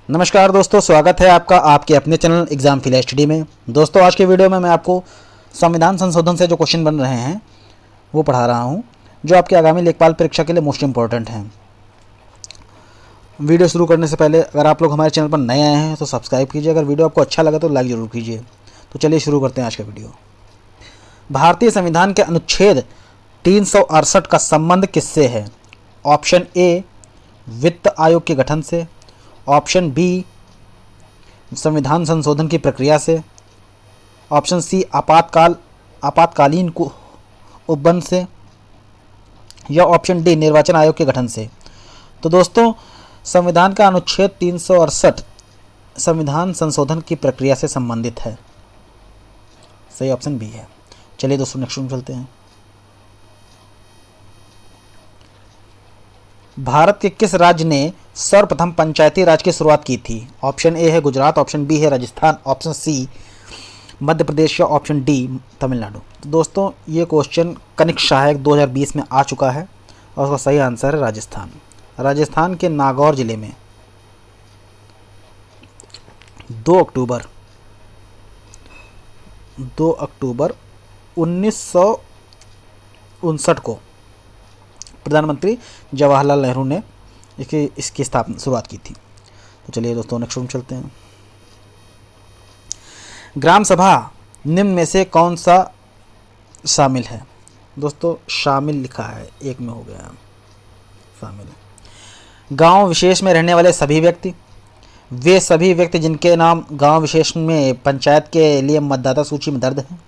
नमस्कार दोस्तों, स्वागत है आपका आपके अपने चैनल एग्जाम फिल स्टडी में। दोस्तों, आज के वीडियो में मैं आपको संविधान संशोधन से जो क्वेश्चन बन रहे हैं वो पढ़ा रहा हूं, जो आपके आगामी लेखपाल परीक्षा के लिए मोस्ट इंपॉर्टेंट हैं। वीडियो शुरू करने से पहले अगर आप लोग हमारे चैनल पर नए आए हैं तो सब्सक्राइब कीजिए। अगर वीडियो आपको अच्छा लगा तो लाइक ज़रूर कीजिए। तो चलिए शुरू करते हैं आज का वीडियो। भारतीय संविधान के अनुच्छेद 368 का संबंध किससे है? ऑप्शन ए, वित्त आयोग के गठन से। ऑप्शन बी, संविधान संशोधन की प्रक्रिया से। ऑप्शन सी, आपातकालीन उपबंध से। या ऑप्शन डी, निर्वाचन आयोग के गठन से। तो दोस्तों, संविधान का अनुच्छेद 368 संविधान संशोधन की प्रक्रिया से संबंधित है। सही ऑप्शन बी है। चलिए दोस्तों, नेक्स्ट में चलते हैं। भारत के किस राज्य ने सर्वप्रथम पंचायती राज की शुरुआत की थी? ऑप्शन ए है गुजरात, ऑप्शन बी है राजस्थान, ऑप्शन सी मध्य प्रदेश या ऑप्शन डी तमिलनाडु। तो दोस्तों, ये क्वेश्चन कनिष्क सहायक 2020 में आ चुका है और उसका सही आंसर है राजस्थान। राजस्थान के नागौर जिले में 2 अक्टूबर 1959 को प्रधानमंत्री जवाहरलाल नेहरू ने इसकी शुरुआत की थी। तो चलिए दोस्तों, नेक्स्ट में चलते हैं। ग्राम सभा निम्न में से कौन सा शामिल है? दोस्तों, शामिल लिखा है, एक में हो गया शामिल। गांव विशेष में रहने वाले सभी व्यक्ति, वे सभी व्यक्ति जिनके नाम गांव विशेष में पंचायत के लिए मतदाता सूची में दर्ज हैं।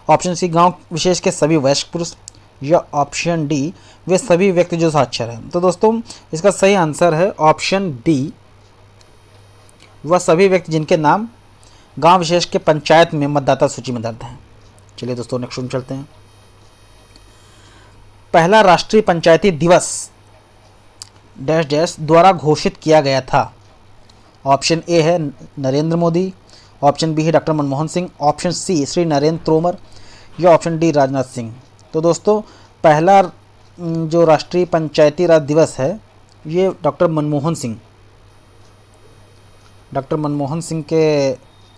ऑप्शन सी, गांव विशेष के सभी वयस्क पुरुष। या ऑप्शन डी, वे सभी व्यक्ति जो साक्षर हैं। तो दोस्तों, इसका सही आंसर है ऑप्शन डी, वह सभी व्यक्ति जिनके नाम गांव विशेष के पंचायत में मतदाता सूची में दर्ज हैं। चलिए दोस्तों, नेक्स्ट में चलते हैं। पहला राष्ट्रीय पंचायती दिवस डैश डैश द्वारा घोषित किया गया था। ऑप्शन ए है नरेंद्र मोदी, ऑप्शन बी है doctor Manmohan Singh, option C Shri Narendra Tomar या ऑप्शन डी राजनाथ सिंह। तो दोस्तों, पहला जो राष्ट्रीय पंचायती राज दिवस है ये डॉक्टर मनमोहन सिंह के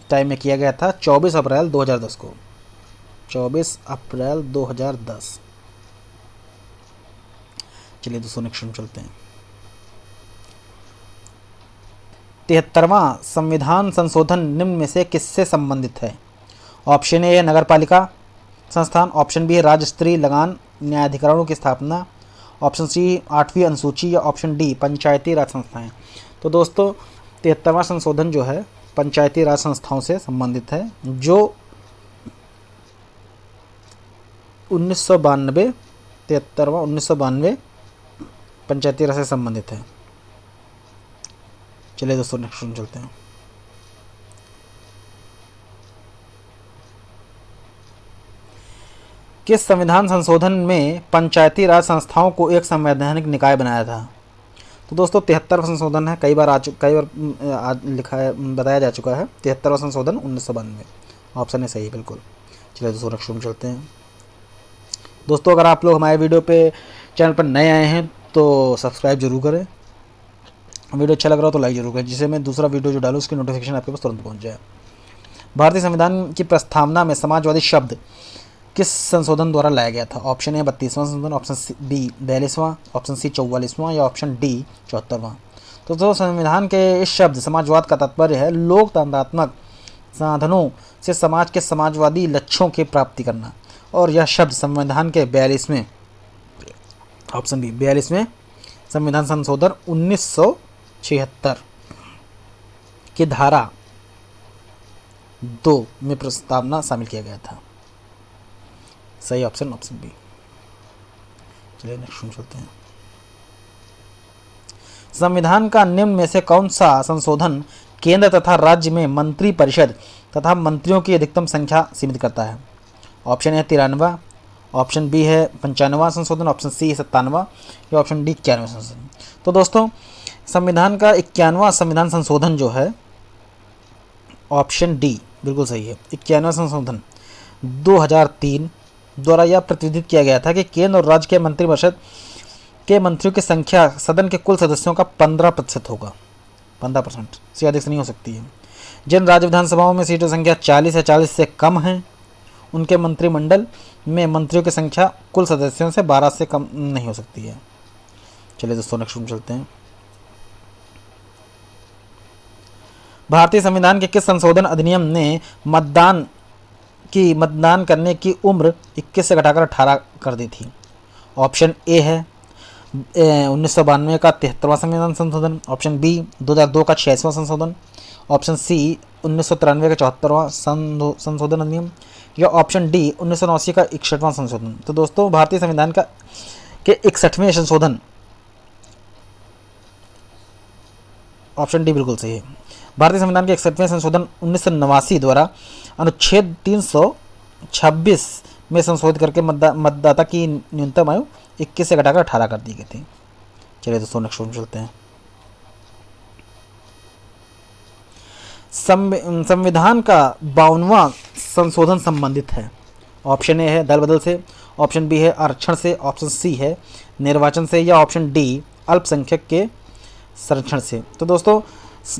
टाइम में किया गया था, 24 अप्रैल 2010 को। 24 अप्रैल 2010। चलिए दोस्तों, नेक्स्ट में चलते हैं। 73वां संविधान संशोधन निम्न में से किससे संबंधित है? ऑप्शन ए है नगरपालिका संस्थान, ऑप्शन बी है राज्य स्तरीय लगान न्यायाधिकरणों की स्थापना, ऑप्शन सी 8वीं अनुसूची या ऑप्शन डी पंचायती राज संस्थाएं। तो दोस्तों, 73वां संशोधन जो है पंचायती राज संस्थाओं से संबंधित है, जो 1992 1992 पंचायती राज से संबंधित है। चलिए दोस्तों, नेक्स्ट में चलते हैं। किस संविधान संशोधन में पंचायती राज संस्थाओं को एक संवैधानिक निकाय बनाया था? तो दोस्तों, 73वां संशोधन है, कई बार लिखा है, बताया जा चुका है। 73वां संशोधन 1992। ऑप्शन है सही, बिल्कुल। चलिए दोस्तों, नेक्स्ट में चलते हैं। दोस्तों, अगर आप लोग हमारे वीडियो पे चैनल पर नए आए हैं तो सब्सक्राइब जरूर करें। वीडियो अच्छा लग रहा हो तो लाइक जरूर करें, जिससे मैं दूसरा वीडियो जो डालूँ उसकी नोटिफिकेशन आपके पास तुरंत पहुँच जाए। भारतीय संविधान की प्रस्तावना में समाजवादी शब्द किस संशोधन द्वारा लाया गया था? ऑप्शन ए 32वां संशोधन, ऑप्शन बी 42वां, ऑप्शन सी 44वां या ऑप्शन डी 74वां। तो संविधान के इस शब्द समाजवाद का तात्पर्य है लोकतंत्रात्मक साधनों से समाज के समाजवादी लक्ष्यों की प्राप्ति करना। और यह शब्द संविधान के 42वें, ऑप्शन बी 42वें संविधान संशोधन 1976 की धारा 2 में प्रस्तावना शामिल किया गया था। सही ऑप्शन बी। चलिए नेक्स्ट में चलते हैं। संविधान का निम्न में से कौन सा संशोधन केंद्र तथा राज्य में मंत्री परिषद तथा मंत्रियों की अधिकतम संख्या सीमित करता है? ऑप्शन ए 93, ऑप्शन बी है 95वां संशोधन, ऑप्शन सी 97वां या ऑप्शन डी 91वां संशोधन। तो दोस्तों, संविधान का 91वां संविधान संशोधन जो है, ऑप्शन डी बिल्कुल सही है। 91वां संशोधन 2003 द्वारा यह प्रतिनिधित्व किया गया था कि केंद्र और राज्य के मंत्रिपरिषद के मंत्रियों की संख्या सदन के कुल सदस्यों का 15% होगा। 15%, से अधिक से नहीं हो सकती है। जिन राज्य विधानसभाओं में सीटों की संख्या 40 या 40 से कम है, उनके मंत्रिमंडल में मंत्रियों की संख्या कुल सदस्यों से 12 से कम नहीं हो सकती है। चलिए दोस्तों नेक्स्ट में चलते हैं। भारतीय संविधान के किस संशोधन अधिनियम ने मतदान करने की उम्र 21 से घटाकर 18 कर दी थी? ऑप्शन ए है 1992 का 73वां संविधान संशोधन, ऑप्शन बी 2002 का 86वां संशोधन, ऑप्शन सी 1993 का 74वां संशोधन अधिनियम, या ऑप्शन डी 1989 का 61वां संशोधन। तो दोस्तों भारतीय संविधान का के 61वें संशोधन, ऑप्शन डी बिल्कुल सही है। भारतीय संविधान के 61वें संशोधन 1989 द्वारा अनुच्छेद 326 में संशोधित करके मतदाता की न्यूनतम आयु 21 से घटाकर 18 कर दी गई थी। चलिए दोस्तों नेक्स्ट में चलते हैं। संविधान का 52वां संशोधन संबंधित है। ऑप्शन ए है दल बदल से, ऑप्शन बी है आरक्षण से, ऑप्शन सी है निर्वाचन से, या ऑप्शन डी अल्पसंख्यक के संरक्षण से। तो दोस्तों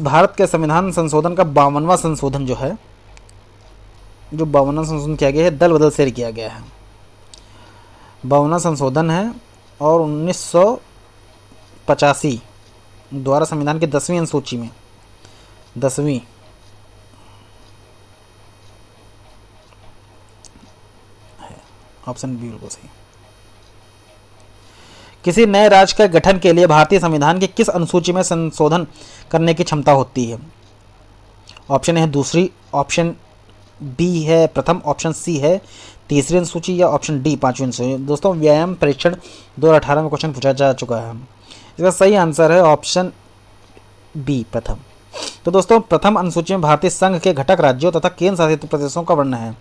भारत के संविधान संशोधन का 52वां संशोधन जो है, जो 52वां संशोधन किया गया है, दल बदल से किया गया है। 52वां संशोधन है और 1985 द्वारा संविधान की 10वीं अनुसूची में, 10वीं है, ऑप्शन बी बिल्कुल सही। किसी नए राज्य के गठन के लिए भारतीय संविधान की किस अनुसूची में संशोधन करने की क्षमता होती है? ऑप्शन है दूसरी, ऑप्शन बी है प्रथम, ऑप्शन सी है तीसरी अनुसूची, या ऑप्शन डी 5वीं अनुसूची। दोस्तों व्यायाम परीक्षण 2018 में क्वेश्चन पूछा जा चुका है। इसका सही आंसर है ऑप्शन बी प्रथम। तो दोस्तों प्रथम अनुसूची में भारतीय संघ के घटक राज्यों तथा केंद्र शासित प्रदेशों का वर्णन है,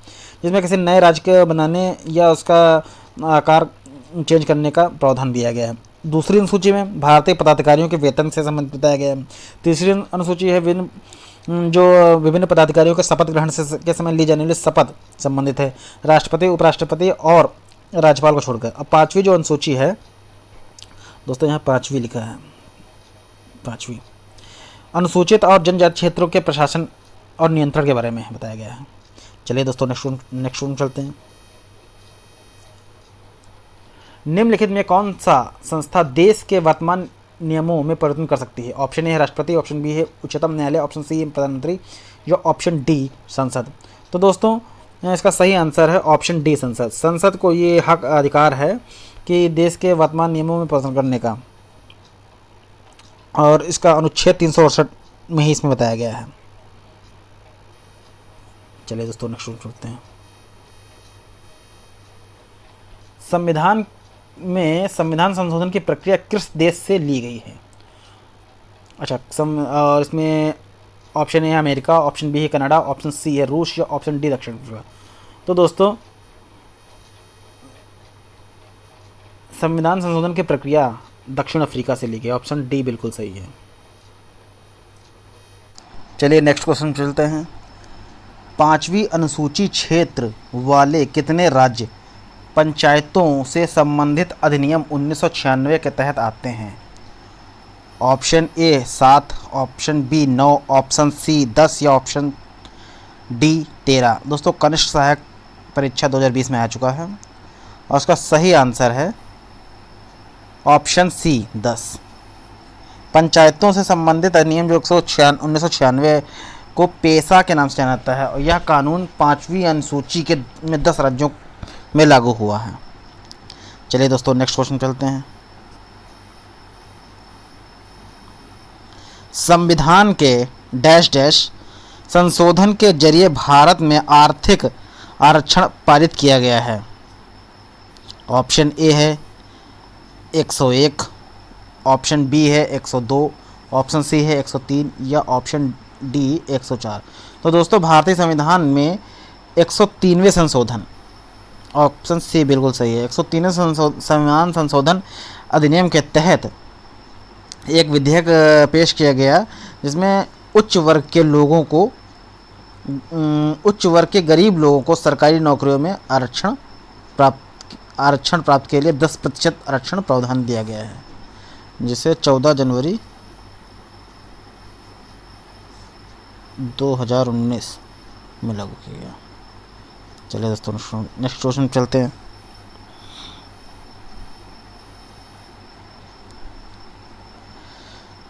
जिसमें किसी नए राज्य के बनाने या उसका आकार चेंज करने का प्रावधान दिया गया है। दूसरी अनुसूची में भारतीय पदाधिकारियों के वेतन से संबंधित बताया गया है। तीसरी अनुसूची है विभिन्न पदाधिकारियों के शपथ ग्रहण से के समय ली जाने वाली शपथ संबंधित है, राष्ट्रपति, उपराष्ट्रपति और राज्यपाल को छोड़कर। अब 5वीं जो अनुसूची है दोस्तों, यहाँ 5वीं लिखा है, 5वीं अनुसूचित और जनजाति क्षेत्रों के प्रशासन और नियंत्रण के बारे में बताया गया है। चलिए दोस्तों नेक्स्ट रूम चलते हैं। निम्नलिखित में कौन सा संस्था देश के वर्तमान नियमों में परिवर्तन कर सकती है? ऑप्शन ए है राष्ट्रपति, ऑप्शन बी है उच्चतम न्यायालय, ऑप्शन सी है प्रधानमंत्री, या ऑप्शन डी संसद। तो दोस्तों इसका सही आंसर है ऑप्शन डी संसद। संसद को ये हक अधिकार है कि देश के वर्तमान नियमों में परिवर्तन करने का, और इसका अनुच्छेद 368 में ही इसमें बताया गया है। चलिए दोस्तों नेक्स्ट चलते हैं। संविधान में संविधान संशोधन की प्रक्रिया किस देश से ली गई है? अच्छा, और इसमें ऑप्शन ए है अमेरिका, ऑप्शन बी है कनाडा, ऑप्शन सी है रूस, या ऑप्शन डी दक्षिण अफ्रीका। तो दोस्तों संविधान संशोधन की प्रक्रिया दक्षिण अफ्रीका से ली गई, ऑप्शन डी बिल्कुल सही है। चलिए नेक्स्ट क्वेश्चन चलते हैं। 5वीं अनुसूची क्षेत्र वाले कितने राज्य पंचायतों से संबंधित अधिनियम 1996 के तहत आते हैं? Option A 7, option B 9, option C 10, या ऑप्शन डी 13। दोस्तों कनिष्ठ सहायक परीक्षा 2020 में आ चुका है और उसका सही आंसर है ऑप्शन सी 10। पंचायतों से संबंधित अधिनियम जो 1996 को पेशा के नाम से जाना जाता है, और यह कानून 5वीं अनुसूची के में 10 राज्यों में लागू हुआ है। चलिए दोस्तों नेक्स्ट क्वेश्चन चलते हैं। संविधान के डैश डैश संशोधन के जरिए भारत में आर्थिक आरक्षण पारित किया गया है। ऑप्शन ए है 101, ऑप्शन बी है 102, ऑप्शन सी है 103, या ऑप्शन डी 104। तो दोस्तों भारतीय संविधान में 103वें संशोधन, ऑप्शन सी बिल्कुल सही है, 103वें संविधान संशोधन अधिनियम के तहत एक विधेयक पेश किया गया, जिसमें उच्च वर्ग के गरीब लोगों को सरकारी नौकरियों में आरक्षण प्राप्त के लिए 10% आरक्षण प्रावधान दिया गया है, जिसे 14 जनवरी 2019 में लागू किया गया। चलिए दोस्तों नेक्स्ट क्वेश्चन चलते हैं।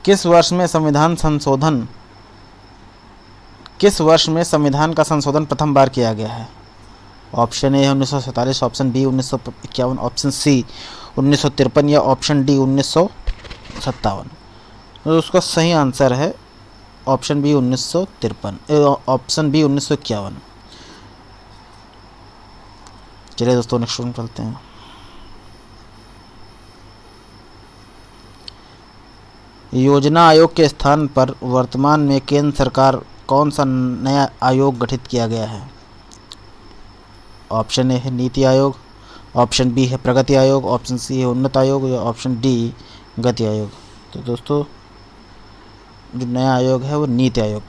किस वर्ष में संविधान का संशोधन प्रथम बार किया गया है? Option A 1947, option B 1951, option C 1953 या ऑप्शन डी 1957। तो उसका सही आंसर है ऑप्शन बी 1951, ऑप्शन बी 1951। चलिए दोस्तों नेक्स्ट क्वेश्चन चलते हैं। योजना आयोग के स्थान पर वर्तमान में केंद्र सरकार कौन सा नया आयोग गठित किया गया है? ऑप्शन ए है नीति आयोग, ऑप्शन बी है प्रगति आयोग, ऑप्शन सी है उन्नत आयोग या ऑप्शन डी गति आयोग। तो दोस्तों जो नया आयोग है वो नीति आयोग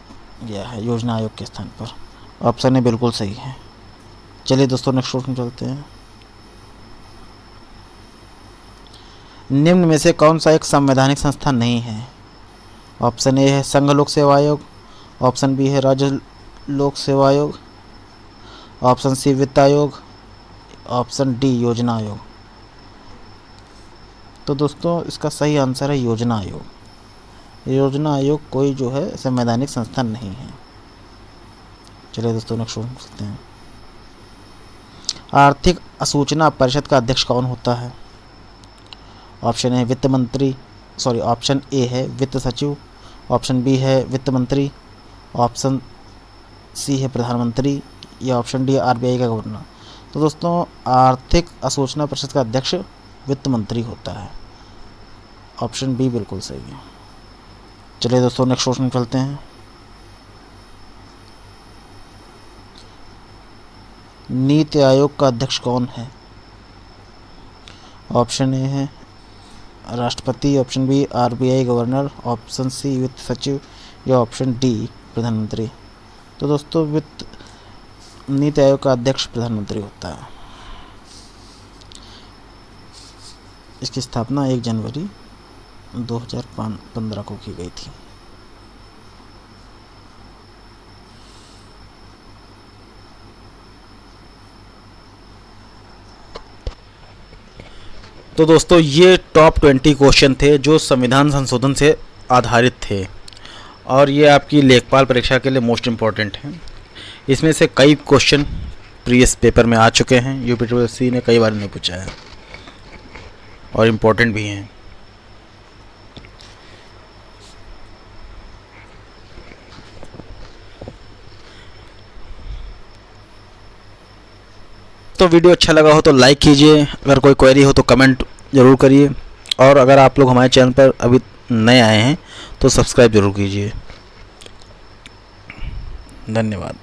गया है योजना आयोग के स्थान पर। ऑप्शन ए बिल्कुल सही है। चलिए दोस्तों नेक्स्ट क्वेश्चन चलते हैं। निम्न में से कौन सा एक संवैधानिक संस्था नहीं है? ऑप्शन ए है संघ लोक सेवा आयोग, ऑप्शन बी है राज्य लोक सेवा आयोग, ऑप्शन सी वित्त आयोग, ऑप्शन डी योजना आयोग। तो दोस्तों इसका सही आंसर है योजना आयोग। योजना आयोग कोई जो है संवैधानिक संस्था नहीं है। चलिए दोस्तों नेक्स्ट क्वेश्चन करते हैं। आर्थिक सूचना परिषद का अध्यक्ष कौन होता है? ऑप्शन ए वित्त मंत्री, ऑप्शन ए है वित्त सचिव, ऑप्शन बी है वित्त मंत्री, ऑप्शन सी है प्रधानमंत्री या ऑप्शन डी आरबीआई का गवर्नर। तो दोस्तों आर्थिक सूचना परिषद का अध्यक्ष वित्त मंत्री होता है। ऑप्शन बी बिल्कुल सही है। चलिए दोस्तों नेक्स्ट क्वेश्चन चलते हैं। नीति आयोग का अध्यक्ष कौन है? ऑप्शन ए है राष्ट्रपति, option B RBI governor, option C वित्त सचिव या ऑप्शन डी प्रधानमंत्री। तो दोस्तों नीति आयोग का अध्यक्ष प्रधानमंत्री होता है। इसकी स्थापना 1 जनवरी 2015 को की गई थी। तो दोस्तों ये टॉप 20 क्वेश्चन थे जो संविधान संशोधन से आधारित थे और ये आपकी लेखपाल परीक्षा के लिए मोस्ट इम्पॉर्टेंट है। इसमें से कई क्वेश्चन प्रीवियस पेपर में आ चुके हैं, यूपीएससी ने कई बार नहीं पूछा है और इम्पोर्टेंट भी हैं। तो वीडियो अच्छा लगा हो तो लाइक कीजिए, अगर कोई क्वेरी हो तो कमेंट ज़रूर करिए और अगर आप लोग हमारे चैनल पर अभी नए आए हैं तो सब्सक्राइब ज़रूर कीजिए। धन्यवाद।